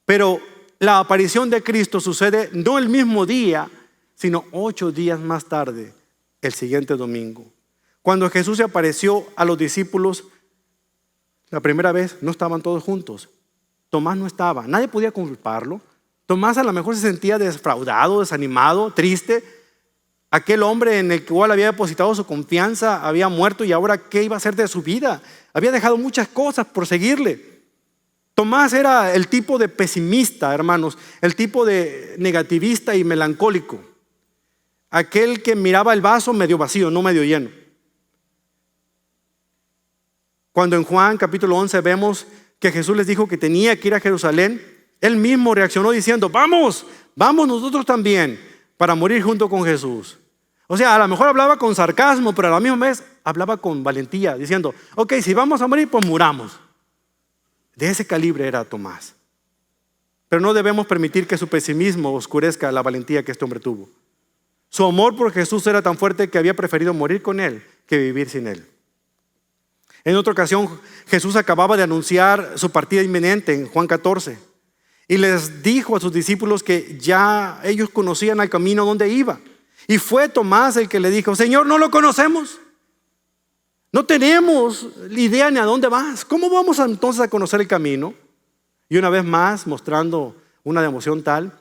Pero la aparición de Cristo sucede no el mismo día, sino 8 días más tarde, el siguiente domingo. Cuando Jesús se apareció a los discípulos la primera vez, no estaban todos juntos. Tomás no estaba, nadie podía culparlo. Tomás a lo mejor se sentía defraudado, desanimado, triste. Aquel hombre en el cual había depositado su confianza había muerto, y ahora ¿qué iba a hacer de su vida? Había dejado muchas cosas por seguirle. Tomás era el tipo de pesimista, hermanos, el tipo de negativista y melancólico. Aquel que miraba el vaso medio vacío, no medio lleno. Cuando en Juan capítulo 11 vemos que Jesús les dijo que tenía que ir a Jerusalén, él mismo reaccionó diciendo: vamos nosotros también para morir junto con Jesús. O sea, a lo mejor hablaba con sarcasmo, pero a la misma vez hablaba con valentía, diciendo: ok, si vamos a morir, pues muramos. De ese calibre era Tomás. Pero no debemos permitir que su pesimismo oscurezca la valentía que este hombre tuvo. Su amor por Jesús era tan fuerte que había preferido morir con él que vivir sin él. En otra ocasión, Jesús acababa de anunciar su partida inminente en Juan 14 y les dijo a sus discípulos que ya ellos conocían el camino donde iba. Y fue Tomás el que le dijo: Señor, no lo conocemos. No tenemos idea ni a dónde vas. ¿Cómo vamos entonces a conocer el camino? Y una vez más, mostrando una devoción tal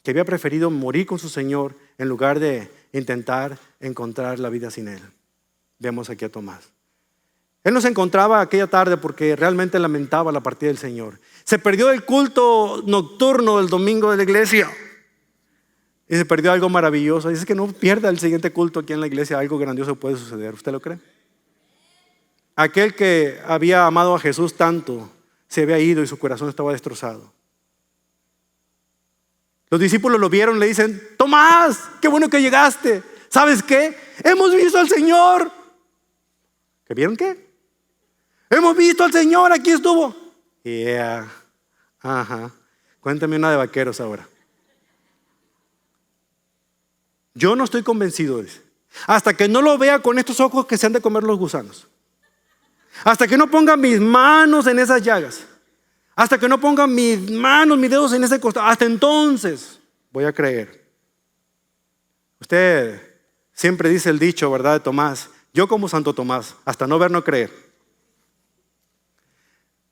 que había preferido morir con su Señor en lugar de intentar encontrar la vida sin él. Vemos aquí a Tomás. Él no se encontraba aquella tarde porque realmente lamentaba la partida del Señor. Se perdió el culto nocturno del domingo de la iglesia. Y se perdió algo maravilloso. Dice que no pierda el siguiente culto aquí en la iglesia. Algo grandioso puede suceder. ¿Usted lo cree? Aquel que había amado a Jesús tanto se había ido y su corazón estaba destrozado. Los discípulos lo vieron y le dicen: Tomás, qué bueno que llegaste. ¿Sabes qué? Hemos visto al Señor. ¿Qué vieron qué? Hemos visto al Señor, aquí estuvo. Ajá. Cuéntame una de vaqueros ahora. Yo no estoy convencido de eso. Hasta que no lo vea con estos ojos que se han de comer los gusanos. Hasta que no ponga mis manos en esas llagas. Hasta que no ponga mis manos, mis dedos en ese costado. Hasta entonces voy a creer. Usted siempre dice el dicho, ¿verdad, de Tomás? Yo como Santo Tomás, hasta no ver, no creer.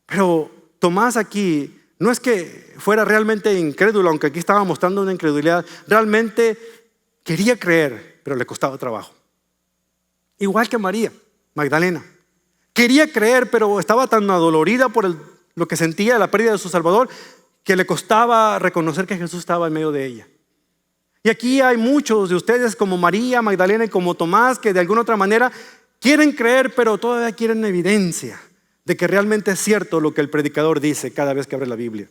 Pero Tomás aquí no es que fuera realmente incrédulo, aunque aquí estaba mostrando una incredulidad. Realmente quería creer, pero le costaba trabajo. Igual que María Magdalena. Quería creer, pero estaba tan adolorida por lo que sentía, la pérdida de su Salvador, que le costaba reconocer que Jesús estaba en medio de ella. Y aquí hay muchos de ustedes como María Magdalena y como Tomás que de alguna otra manera quieren creer, pero todavía quieren evidencia de que realmente es cierto lo que el predicador dice cada vez que abre la Biblia.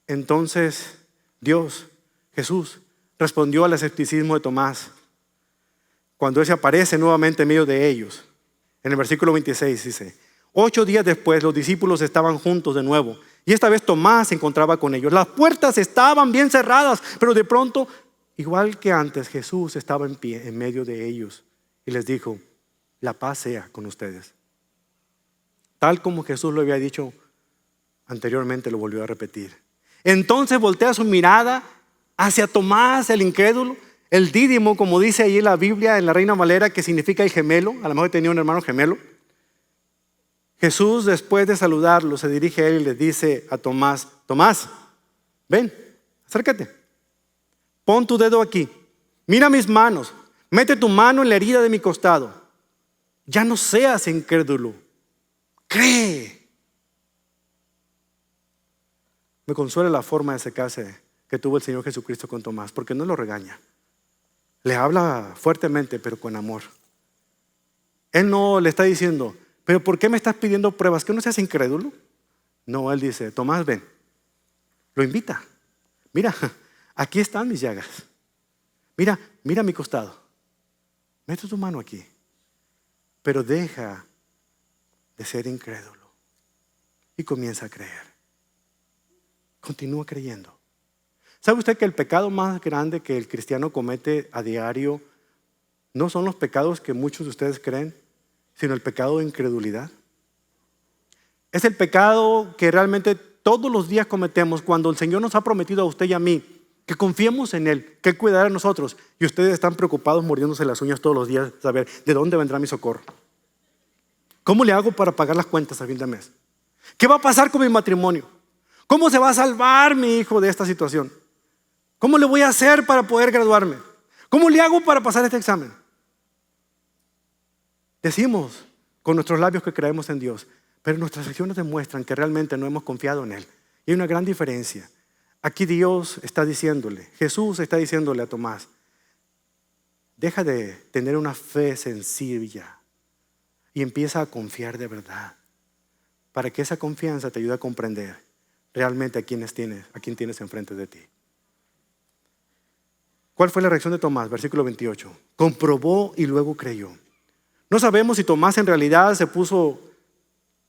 Entonces Dios, Jesús, respondió al escepticismo de Tomás cuando él se aparece nuevamente en medio de ellos. En el versículo 26 dice: 8 días después los discípulos estaban juntos de nuevo, y esta vez Tomás se encontraba con ellos. Las puertas estaban bien cerradas, pero de pronto, igual que antes, Jesús estaba en pie en medio de ellos y les dijo: la paz sea con ustedes. Tal como Jesús lo había dicho anteriormente, lo volvió a repetir. Entonces voltea su mirada hacia Tomás, el incrédulo, el dídimo, como dice ahí en la Biblia, en la Reina Valera, que significa el gemelo. A lo mejor tenía un hermano gemelo. Jesús, después de saludarlo, se dirige a él y le dice a Tomás: Tomás, ven, acércate. Pon tu dedo aquí. Mira mis manos. Mete tu mano en la herida de mi costado. Ya no seas incrédulo. Cree. Me consuela la forma de acercarse que tuvo el Señor Jesucristo con Tomás, porque no lo regaña. Le habla fuertemente, pero con amor. Él no le está diciendo: ¿pero por qué me estás pidiendo pruebas? ¿Que no seas incrédulo? No, él dice: Tomás, ven. Lo invita. Mira, aquí están mis llagas. Mira mi costado. Mete tu mano aquí. Pero deja de ser incrédulo y comienza a creer. Continúa creyendo. ¿Sabe usted que el pecado más grande que el cristiano comete a diario no son los pecados que muchos de ustedes creen? sino el pecado de incredulidad. Es el pecado que realmente todos los días cometemos cuando el Señor nos ha prometido a usted y a mí que confiemos en Él, que Él cuidará de nosotros. Y ustedes están preocupados mordiéndose las uñas todos los días, saber de dónde vendrá mi socorro. ¿Cómo le hago para pagar las cuentas a fin de mes? ¿Qué va a pasar con mi matrimonio? ¿Cómo se va a salvar mi hijo de esta situación? ¿Cómo le voy a hacer para poder graduarme? ¿Cómo le hago para pasar este examen? Decimos con nuestros labios que creemos en Dios, pero nuestras acciones demuestran que realmente no hemos confiado en Él. Y hay una gran diferencia. Aquí Dios está diciéndole, Jesús está diciéndole a Tomás, deja de tener una fe sencilla y empieza a confiar de verdad, para que esa confianza te ayude a comprender realmente a quién tienes enfrente de ti. ¿Cuál fue la reacción de Tomás? Versículo 28. Comprobó y luego creyó. No sabemos si Tomás en realidad se puso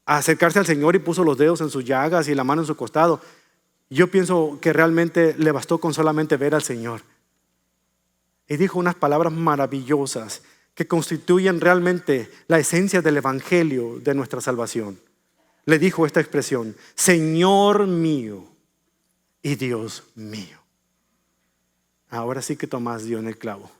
a acercarse al Señor y puso los dedos en sus llagas y la mano en su costado. Yo pienso que realmente le bastó con solamente ver al Señor. Y dijo unas palabras maravillosas que constituyen realmente la esencia del evangelio de nuestra salvación. Le dijo esta expresión: Señor mío y Dios mío. Ahora sí que Tomás dio en el clavo.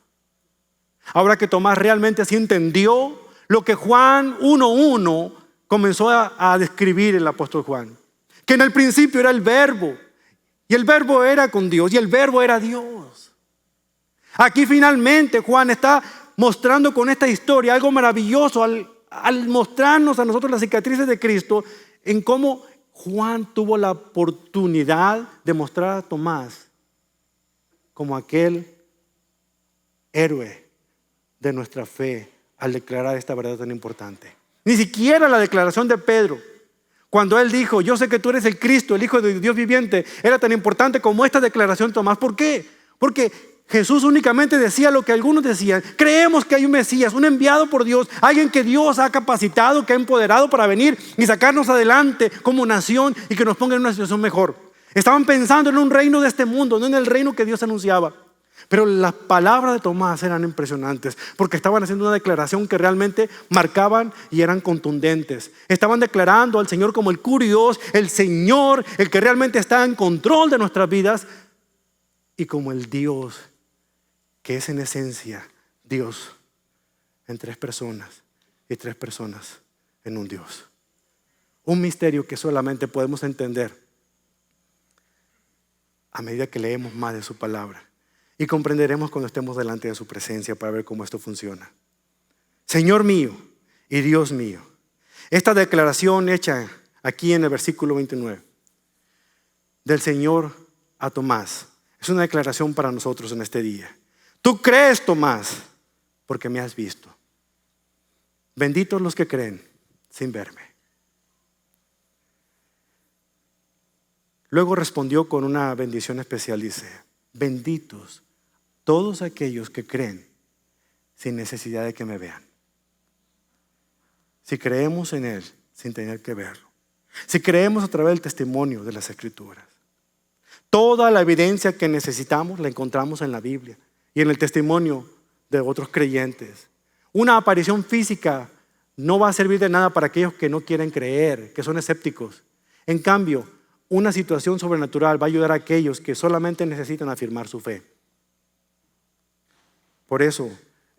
Ahora que Tomás realmente sí entendió lo que Juan 1:1 comenzó a describir el apóstol Juan. Que en el principio era el Verbo, y el Verbo era con Dios, y el Verbo era Dios. Aquí finalmente Juan está mostrando con esta historia algo maravilloso al mostrarnos a nosotros las cicatrices de Cristo, en cómo Juan tuvo la oportunidad de mostrar a Tomás como aquel héroe de nuestra fe al declarar esta verdad tan importante. Ni siquiera la declaración de Pedro, cuando él dijo, yo sé que tú eres el Cristo, el Hijo de Dios viviente, era tan importante como esta declaración de Tomás. ¿Por qué? Porque Jesús únicamente decía lo que algunos decían. Creemos que hay un Mesías, un enviado por Dios, alguien que Dios ha capacitado, que ha empoderado para venir y sacarnos adelante como nación y que nos ponga en una situación mejor. Estaban pensando en un reino de este mundo, no en el reino que Dios anunciaba. Pero las palabras de Tomás eran impresionantes porque estaban haciendo una declaración que realmente marcaban y eran contundentes. Estaban declarando al Señor como el Curios, el Señor, el que realmente está en control de nuestras vidas, y como el Dios que es en esencia Dios en tres personas y tres personas en un Dios. Un misterio que solamente podemos entender a medida que leemos más de su palabra. Y comprenderemos cuando estemos delante de su presencia para ver cómo esto funciona. Señor mío y Dios mío. Esta declaración hecha aquí en el versículo 29 del Señor a Tomás es una declaración para nosotros en este día. Tú crees, Tomás, porque me has visto. Benditos los que creen sin verme. Luego respondió con una bendición especial, dice: benditos todos aquellos que creen sin necesidad de que me vean. Si creemos en Él sin tener que verlo. Si creemos a través del testimonio de las Escrituras. Toda la evidencia que necesitamos la encontramos en la Biblia y en el testimonio de otros creyentes. Una aparición física no va a servir de nada para aquellos que no quieren creer, que son escépticos. En cambio, una situación sobrenatural va a ayudar a aquellos que solamente necesitan afirmar su fe. Por eso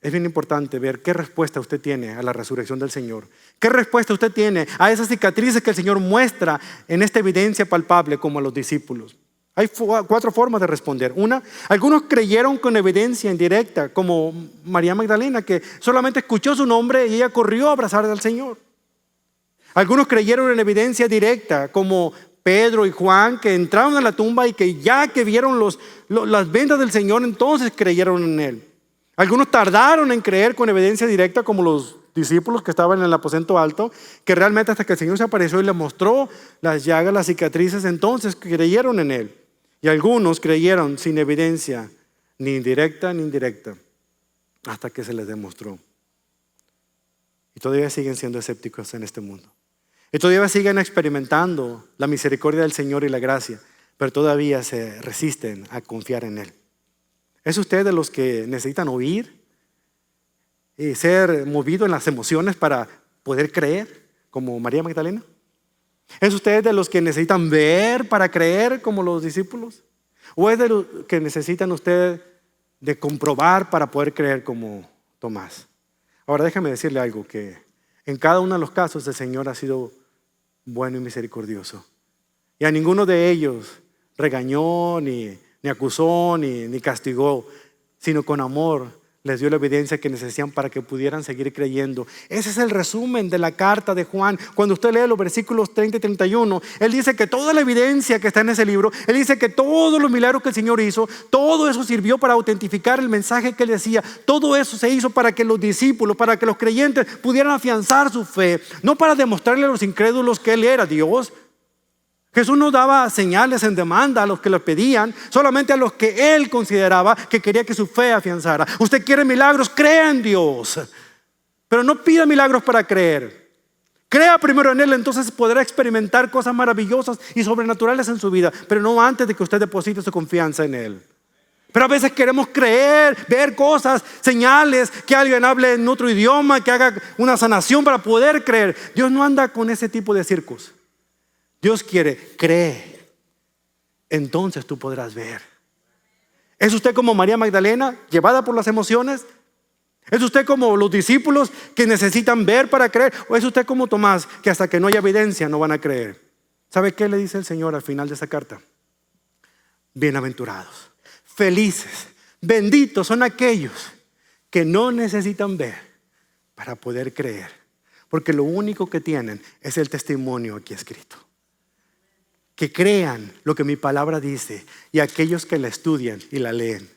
es bien importante ver qué respuesta usted tiene a la resurrección del Señor. ¿Qué respuesta usted tiene a esas cicatrices que el Señor muestra en esta evidencia palpable como a los discípulos? Hay 4 formas de responder. Una, algunos creyeron con evidencia indirecta, como María Magdalena, que solamente escuchó su nombre y ella corrió a abrazar al Señor. Algunos creyeron en evidencia directa, como Pedro y Juan, que entraron a la tumba y que ya que vieron las vendas del Señor, entonces creyeron en Él. Algunos tardaron en creer con evidencia directa, como los discípulos que estaban en el aposento alto, que realmente hasta que el Señor se apareció y les mostró las llagas, las cicatrices, entonces creyeron en Él. Y algunos creyeron sin evidencia, ni indirecta ni indirecta, hasta que se les demostró. Y todavía siguen siendo escépticos en este mundo. Y todavía siguen experimentando la misericordia del Señor y la gracia, pero todavía se resisten a confiar en Él. ¿Es usted de los que necesitan oír ser movido en las emociones para poder creer, como María Magdalena? ¿Es usted de los que necesitan ver para creer, como los discípulos? ¿O es de los que necesitan usted de comprobar para poder creer, como Tomás? Ahora déjame decirle algo, que en cada uno de los casos el Señor ha sido bueno y misericordioso. Y a ninguno de ellos regañó, ni acusó, ni castigó, sino con amor les dio la evidencia que necesitaban para que pudieran seguir creyendo. Ese es el resumen de la carta de Juan. Cuando usted lee los versículos 30 y 31, él dice que toda la evidencia que está en ese libro, él dice que todos los milagros que el Señor hizo, todo eso sirvió para autentificar el mensaje que él decía. Todo eso se hizo para que los discípulos, para que los creyentes pudieran afianzar su fe, no para demostrarle a los incrédulos que él era Dios. Jesús no daba señales en demanda a los que lo pedían, solamente a los que él consideraba que quería que su fe afianzara. Usted quiere milagros, crea en Dios, pero no pida milagros para creer. Crea primero en Él, entonces podrá experimentar cosas maravillosas y sobrenaturales en su vida, pero no antes de que usted deposite su confianza en Él. Pero a veces queremos creer, ver cosas, señales, que alguien hable en otro idioma, que haga una sanación para poder creer. Dios no anda con ese tipo de circos. Dios quiere, cree, entonces tú podrás ver. ¿Es usted como María Magdalena, llevada por las emociones? ¿Es usted como los discípulos que necesitan ver para creer? ¿O es usted como Tomás, que hasta que no haya evidencia no van a creer? ¿Sabe qué le dice el Señor al final de esa carta? Bienaventurados, felices, benditos son aquellos que no necesitan ver para poder creer, porque lo único que tienen es el testimonio aquí escrito. Que crean lo que mi palabra dice, y aquellos que la estudian y la leen,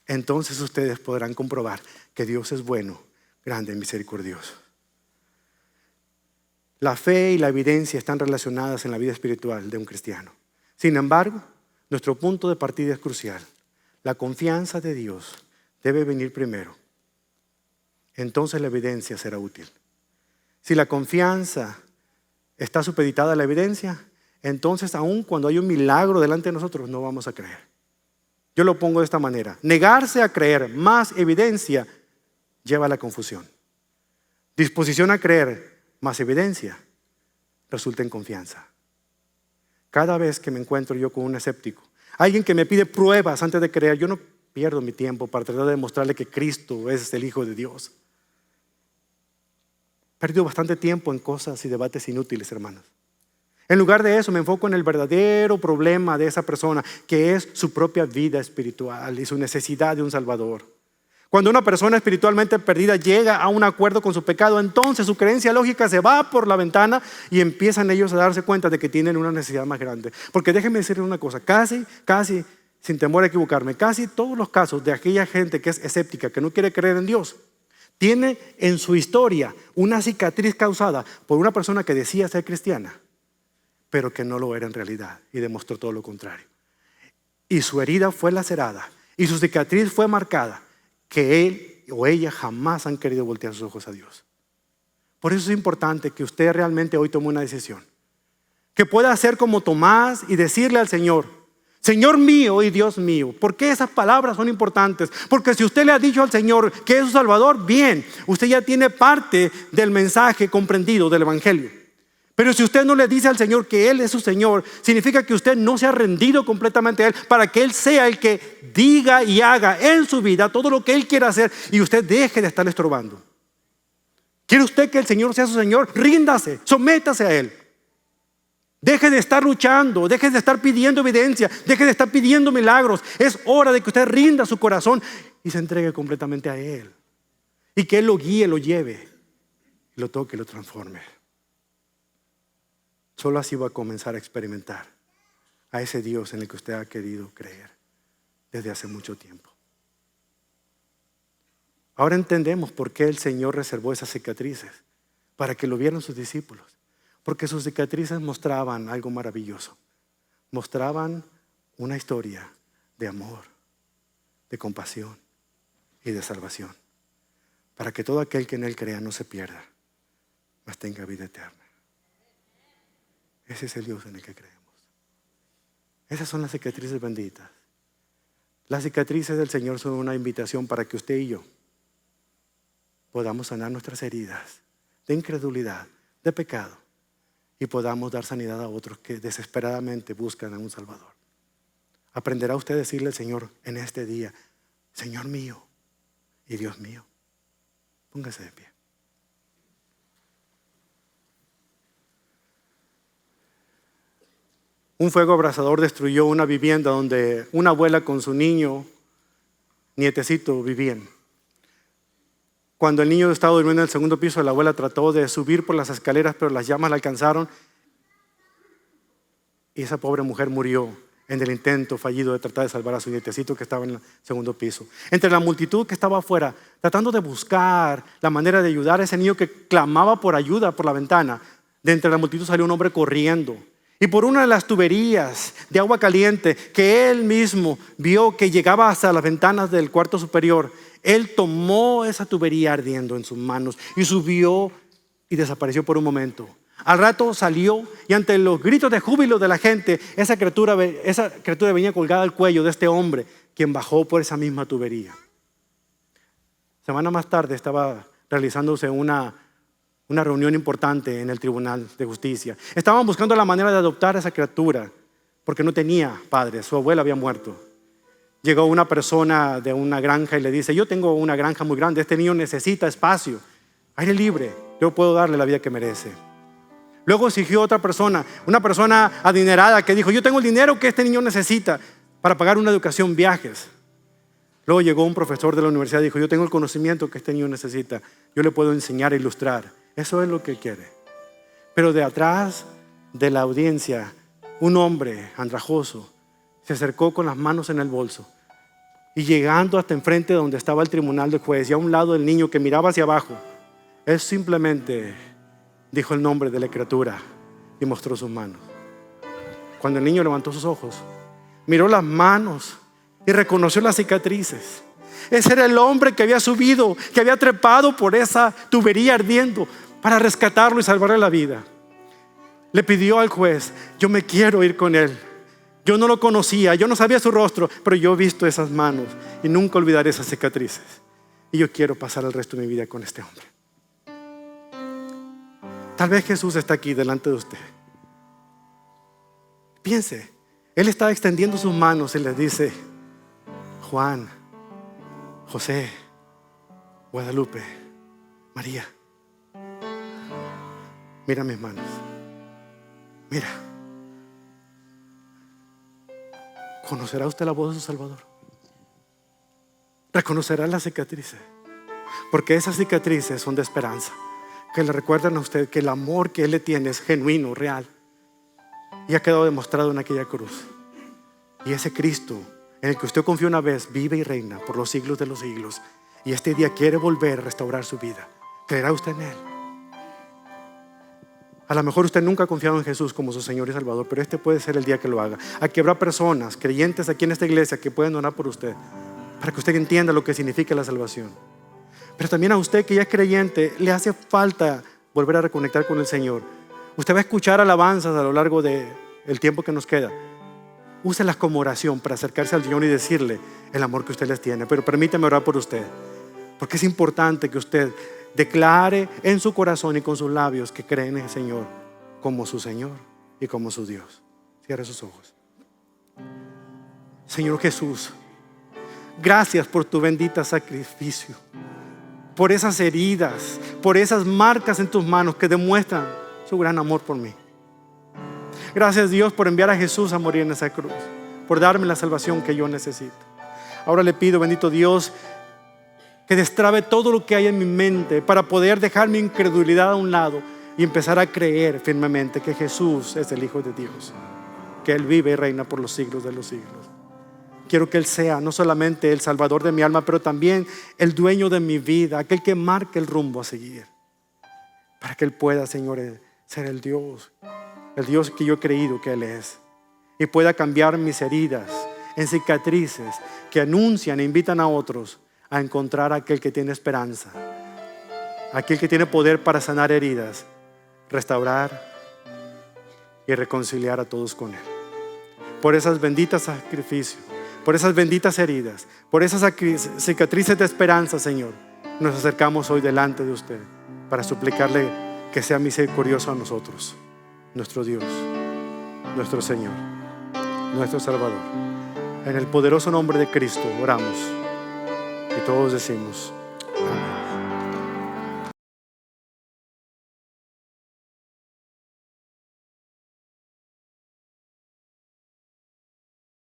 entonces ustedes podrán comprobar que Dios es bueno, grande y misericordioso. La fe y la evidencia están relacionadas en la vida espiritual de un cristiano. Sin embargo, nuestro punto de partida es crucial. La confianza de Dios debe venir primero. Entonces la evidencia será útil. Si la confianza está supeditada a la evidencia, entonces aun cuando hay un milagro delante de nosotros no vamos a creer. Yo lo pongo de esta manera: negarse a creer más evidencia lleva a la confusión. Disposición a creer más evidencia resulta en confianza. Cada vez que me encuentro yo con un escéptico, alguien que me pide pruebas antes de creer, yo no pierdo mi tiempo para tratar de demostrarle que Cristo es el Hijo de Dios. He perdido bastante tiempo en cosas y debates inútiles, hermanos. En lugar de eso, me enfoco en el verdadero problema de esa persona, que es su propia vida espiritual y su necesidad de un Salvador. Cuando una persona espiritualmente perdida llega a un acuerdo con su pecado, entonces su creencia lógica se va por la ventana y empiezan ellos a darse cuenta de que tienen una necesidad más grande. Porque déjenme decirles una cosa, casi, sin temor a equivocarme, casi todos los casos de aquella gente que es escéptica, que no quiere creer en Dios, tiene en su historia una cicatriz causada por una persona que decía ser cristiana, pero que no lo era en realidad y demostró todo lo contrario. Y su herida fue lacerada y su cicatriz fue marcada, que él o ella jamás han querido voltear sus ojos a Dios. Por eso es importante que usted realmente hoy tome una decisión, que pueda hacer como Tomás y decirle al Señor: Señor mío y Dios mío. ¿Por qué esas palabras son importantes? Porque si usted le ha dicho al Señor que es su Salvador, bien, usted ya tiene parte del mensaje comprendido del Evangelio. Pero si usted no le dice al Señor que Él es su Señor, significa que usted no se ha rendido completamente a Él para que Él sea el que diga y haga en su vida todo lo que Él quiera hacer, y usted deje de estar estorbando. ¿Quiere usted que el Señor sea su Señor? Ríndase, sométase a Él. Deje de estar luchando, deje de estar pidiendo evidencia, deje de estar pidiendo milagros. Es hora de que usted rinda su corazón y se entregue completamente a Él. Y que Él lo guíe, lo lleve, lo toque, lo transforme. Solo así va a comenzar a experimentar a ese Dios en el que usted ha querido creer desde hace mucho tiempo. Ahora entendemos por qué el Señor reservó esas cicatrices, para que lo vieran sus discípulos. Porque sus cicatrices mostraban algo maravilloso. Mostraban una historia de amor, de compasión y de salvación, para que todo aquel que en Él crea no se pierda, mas tenga vida eterna. Ese es el Dios en el que creemos. Esas son las cicatrices benditas. Las cicatrices del Señor son una invitación para que usted y yo podamos sanar nuestras heridas de incredulidad, de pecado, y podamos dar sanidad a otros que desesperadamente buscan a un Salvador. Aprenderá usted a decirle al Señor en este día: Señor mío y Dios mío. Póngase de pie. Un fuego abrasador destruyó una vivienda donde una abuela con su nietecito vivían. Cuando el niño estaba durmiendo en el segundo piso, la abuela trató de subir por las escaleras, pero las llamas la alcanzaron y esa pobre mujer murió en el intento fallido de tratar de salvar a su nietecito que estaba en el segundo piso. Entre la multitud que estaba afuera, tratando de buscar la manera de ayudar a ese niño que clamaba por ayuda por la ventana, de entre la multitud salió un hombre corriendo. Y por una de las tuberías de agua caliente que él mismo vio que llegaba hasta las ventanas del cuarto superior, él tomó esa tubería ardiendo en sus manos y subió y desapareció por un momento. Al rato salió y ante los gritos de júbilo de la gente, esa criatura venía colgada al cuello de este hombre, quien bajó por esa misma tubería. Semana más tarde estaba realizándose una reunión importante en el Tribunal de Justicia. Estaban buscando la manera de adoptar a esa criatura porque no tenía padre, su abuela había muerto. Llegó una persona de una granja y le dice: yo tengo una granja muy grande, este niño necesita espacio, aire libre, yo puedo darle la vida que merece. Luego exigió otra persona, una persona adinerada que dijo: yo tengo el dinero que este niño necesita para pagar una educación, viajes. Luego llegó un profesor de la universidad y dijo: yo tengo el conocimiento que este niño necesita, yo le puedo enseñar e ilustrar. Eso es lo que quiere. Pero de atrás de la audiencia, un hombre andrajoso se acercó con las manos en el bolso y llegando hasta enfrente donde estaba el tribunal de juez y a un lado del niño que miraba hacia abajo, él simplemente dijo el nombre de la criatura y mostró sus manos. Cuando el niño levantó sus ojos, miró las manos y reconoció las cicatrices. Ese era el hombre que había subido, que había trepado por esa tubería ardiendo para rescatarlo y salvarle la vida. Le pidió al juez: yo me quiero ir con él. Yo no lo conocía, yo no sabía su rostro, pero yo he visto esas manos y nunca olvidaré esas cicatrices. Y yo quiero pasar el resto de mi vida con este hombre. Tal vez Jesús está aquí delante de usted. Piense, Él está extendiendo sus manos y les dice: Juan, José, Guadalupe, María, mira mis manos, mira. ¿Conocerá usted la voz de su Salvador? ¿Reconocerá las cicatrices? Porque esas cicatrices son de esperanza, que le recuerdan a usted que el amor que Él le tiene es genuino, real, y ha quedado demostrado en aquella cruz. Y ese Cristo en el que usted confió una vez vive y reina por los siglos de los siglos, y este día quiere volver a restaurar su vida. ¿Creerá usted en Él? A lo mejor usted nunca ha confiado en Jesús como su Señor y Salvador, pero este puede ser el día que lo haga. Aquí habrá personas, creyentes aquí en esta iglesia, que pueden orar por usted, para que usted entienda lo que significa la salvación. Pero también a usted que ya es creyente, le hace falta volver a reconectar con el Señor. Usted va a escuchar alabanzas a lo largo del tiempo que nos queda. Úselas como oración para acercarse al Señor y decirle el amor que usted les tiene. Pero permítame orar por usted, porque es importante que usted declare en su corazón y con sus labios que cree en el Señor como su Señor y como su Dios. Cierre sus ojos. Señor Jesús, gracias por tu bendito sacrificio, por esas heridas, por esas marcas en tus manos que demuestran su gran amor por mí. Gracias, Dios, por enviar a Jesús a morir en esa cruz, por darme la salvación que yo necesito. Ahora le pido, bendito Dios, que destrabe todo lo que hay en mi mente para poder dejar mi incredulidad a un lado y empezar a creer firmemente que Jesús es el Hijo de Dios, que Él vive y reina por los siglos de los siglos. Quiero que Él sea no solamente el Salvador de mi alma, pero también el dueño de mi vida, aquel que marque el rumbo a seguir, para que Él pueda, Señor, ser el Dios que yo he creído que Él es, y pueda cambiar mis heridas en cicatrices que anuncian e invitan a otros a encontrar a aquel que tiene esperanza, aquel que tiene poder para sanar heridas, restaurar y reconciliar a todos con Él. Por esas benditas sacrificios, por esas benditas heridas, por esas cicatrices de esperanza, Señor, nos acercamos hoy delante de usted para suplicarle que sea misericordioso a nosotros, nuestro Dios, nuestro Señor, nuestro Salvador. En el poderoso nombre de Cristo oramos y todos decimos amén.